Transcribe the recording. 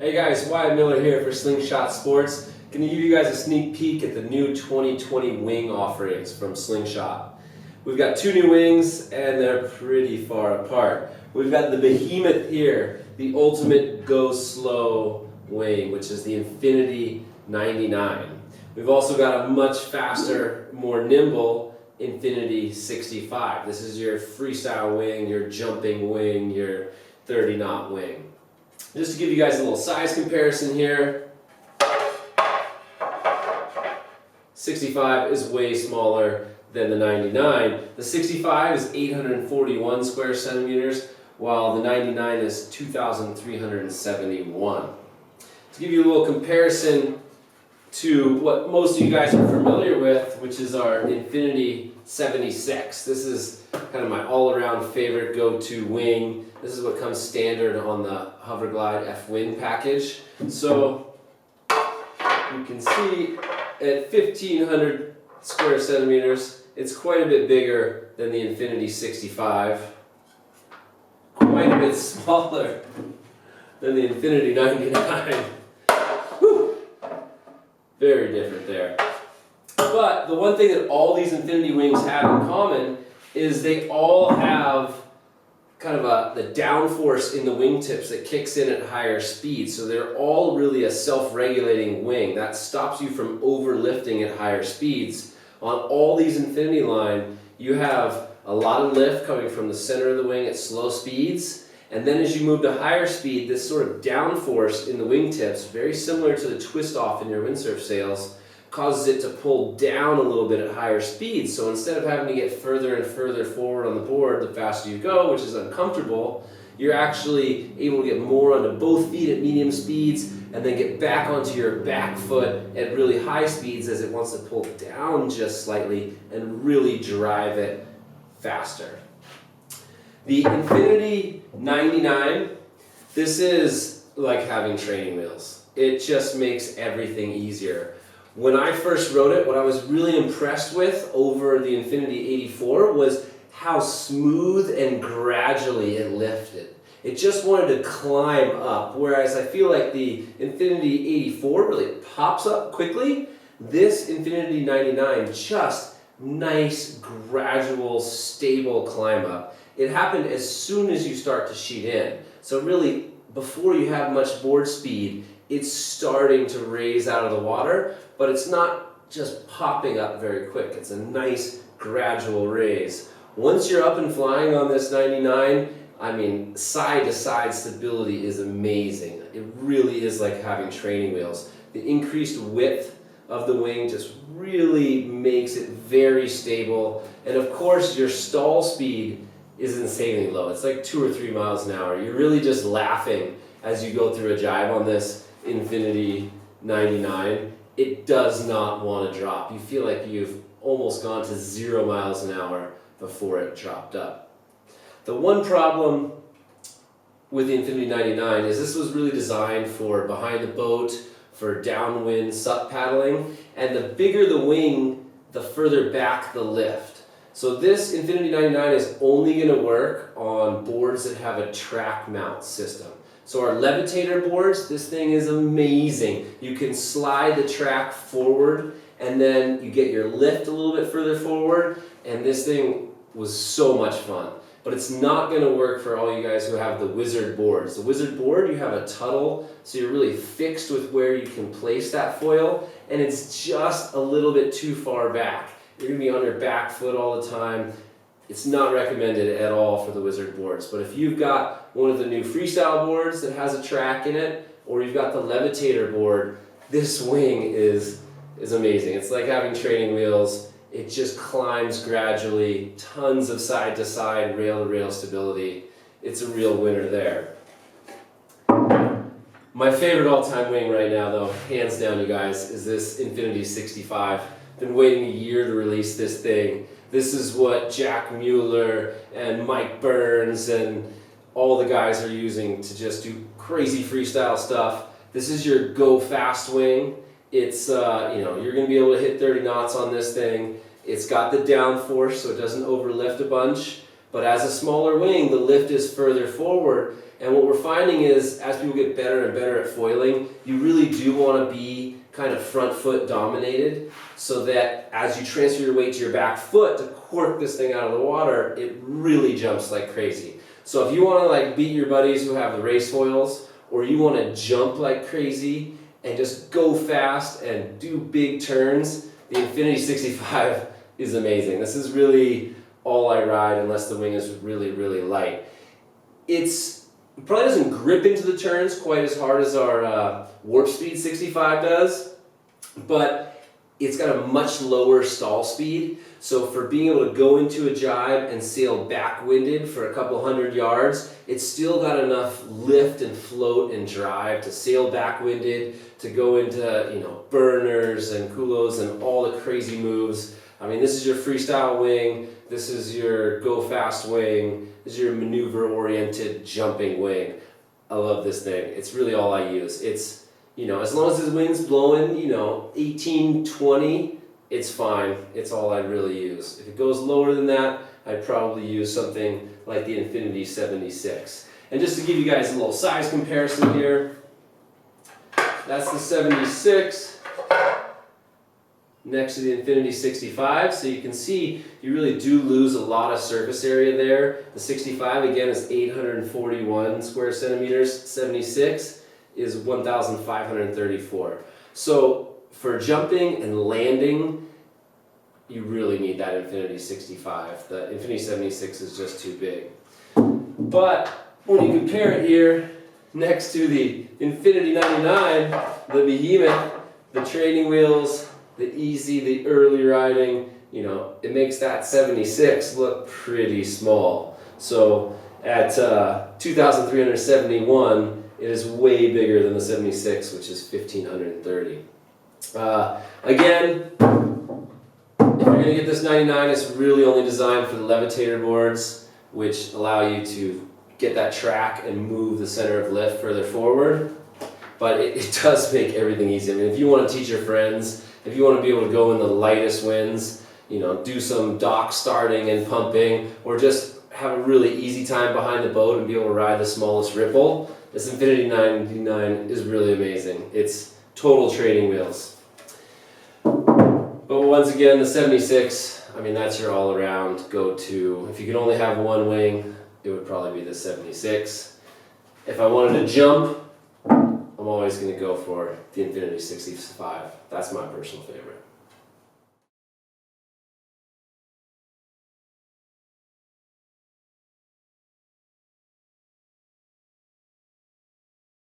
Hey guys, Wyatt Miller here for Slingshot Sports. Going to give you guys a sneak peek at the new 2020 wing offerings from Slingshot. We've got two new wings and they're pretty far apart. We've got the behemoth here, the ultimate go slow wing, which is the Infinity 99. We've also got a much faster, more nimble Infinity 65. This is your freestyle wing, your jumping wing, your 30-knot wing. Just to give you guys a little size comparison here, 65 is way smaller than the 99. The 65 is 841 square centimeters, while the 99 is 2,371. To give you a little comparison to what most of you guys are familiar with, which is our Infinity 76. This is kind of my all-around favorite go-to wing. This is what comes standard on the Hover Glide F-Wing package. So you can see at 1,500 square centimeters, it's quite a bit bigger than the Infinity 65. Quite a bit smaller than the Infinity 99. Whew. Very different there. But the one thing that all these Infinity wings have in common is they all have kind of the downforce in the wingtips that kicks in at higher speeds. So they're all really a self-regulating wing. That stops you from overlifting at higher speeds. On all these Infinity line, you have a lot of lift coming from the center of the wing at slow speeds. And then as you move to higher speed, this sort of downforce in the wingtips, very similar to the twist off in your windsurf sails, causes it to pull down a little bit at higher speeds. So instead of having to get further and further forward on the board the faster you go, which is uncomfortable, you're actually able to get more onto both feet at medium speeds and then get back onto your back foot at really high speeds as it wants to pull down just slightly and really drive it faster. The Infinity 99, this is like having training wheels. It just makes everything easier. When I first rode it, what I was really impressed with over the Infinity 84 was how smooth and gradually it lifted. It just wanted to climb up, whereas I feel like the Infinity 84 really pops up quickly. This Infinity 99, just nice, gradual, stable climb up. It happened as soon as you start to sheet in. So really, before you have much board speed, it's starting to raise out of the water, but it's not just popping up very quick. It's a nice gradual raise. Once you're up and flying on this 99, I mean, side to side stability is amazing. It really is like having training wheels. The increased width of the wing just really makes it very stable. And of course, your stall speed is insanely low. It's like 2 or 3 miles an hour. You're really just laughing as you go through a jibe on this Infinity 99. It does not want to drop. You feel like you've almost gone to 0 miles an hour before it dropped up. The one problem with the Infinity 99 is this was really designed for behind the boat, for downwind sup paddling, and the bigger the wing, the further back the lift. So this Infinity 99 is only going to work on boards that have a track mount system. So our levitator boards, this thing is amazing. You can slide the track forward and then you get your lift a little bit further forward, and this thing was so much fun. But it's not going to work for all you guys who have the Wizard boards. The Wizard board, you have a tuttle, so you're really fixed with where you can place that foil, and it's just a little bit too far back. You're going to be on your back foot all the time. It's not recommended at all for the Wizard boards. But if you've got one of the new freestyle boards that has a track in it, or you've got the levitator board, this wing is amazing. It's like having training wheels. It just climbs gradually, tons of side-to-side, rail-to-rail stability. It's a real winner there. My favorite all-time wing right now, though, hands down, you guys, is this Infinity 65. Been waiting a year to release this thing. This is what Jack Mueller and Mike Burns and all the guys are using to just do crazy freestyle stuff. This is your go fast wing. It's you're going to be able to hit 30 knots on this thing. It's got the downforce so it doesn't overlift a bunch, but as a smaller wing, the lift is further forward, And what we're finding is, as people get better and better at foiling, you really do want to be kind of front foot dominated, so that as you transfer your weight to your back foot to cork this thing out of the water, it really jumps like crazy. So if you want to like beat your buddies who have the race foils, or you want to jump like crazy and just go fast and do big turns, the Infinity 65 is amazing. This is really all I ride unless the wing is really, really light. It probably doesn't grip into the turns quite as hard as our Warp Speed 65 does, but it's got a much lower stall speed. So for being able to go into a jibe and sail back-winded for a couple hundred yards, it's still got enough lift and float and drive to sail back-winded, to go into, you know, burners and culos and all the crazy moves. I mean, this is your freestyle wing, this is your go fast wing, this is your maneuver-oriented jumping wing. I love this thing. It's really all I use. It's, you know, as long as the wind's blowing, you know, 18, 20, it's fine. It's all I really use. If it goes lower than that, I'd probably use something like the Infinity 76. And just to give you guys a little size comparison here, that's the 76 next to the Infinity 65. So you can see you really do lose a lot of surface area there. The 65 again is 841 square centimeters. 76 is 1,534. So for jumping and landing, you really need that Infinity 65. The Infinity 76 is just too big. But when you compare it here next to the Infinity 99, the behemoth, the training wheels, the easy, the early riding, you know, it makes that 76 look pretty small. So at 2,371, it is way bigger than the 76, which is 1,530. Again, if you're going to get this 99, it's really only designed for the levitator boards, which allow you to get that track and move the center of lift further forward. But it does make everything easy. I mean, if you want to teach your friends, if you want to be able to go in the lightest winds, you know, do some dock starting and pumping, or just have a really easy time behind the boat and be able to ride the smallest ripple, this Infinity 99 is really amazing. It's total training wheels. But once again, the 76, I mean, that's your all-around go-to. If you could only have one wing, it would probably be the 76. If I wanted to jump, I'm always going to go for the Infinity 65. That's my personal favorite.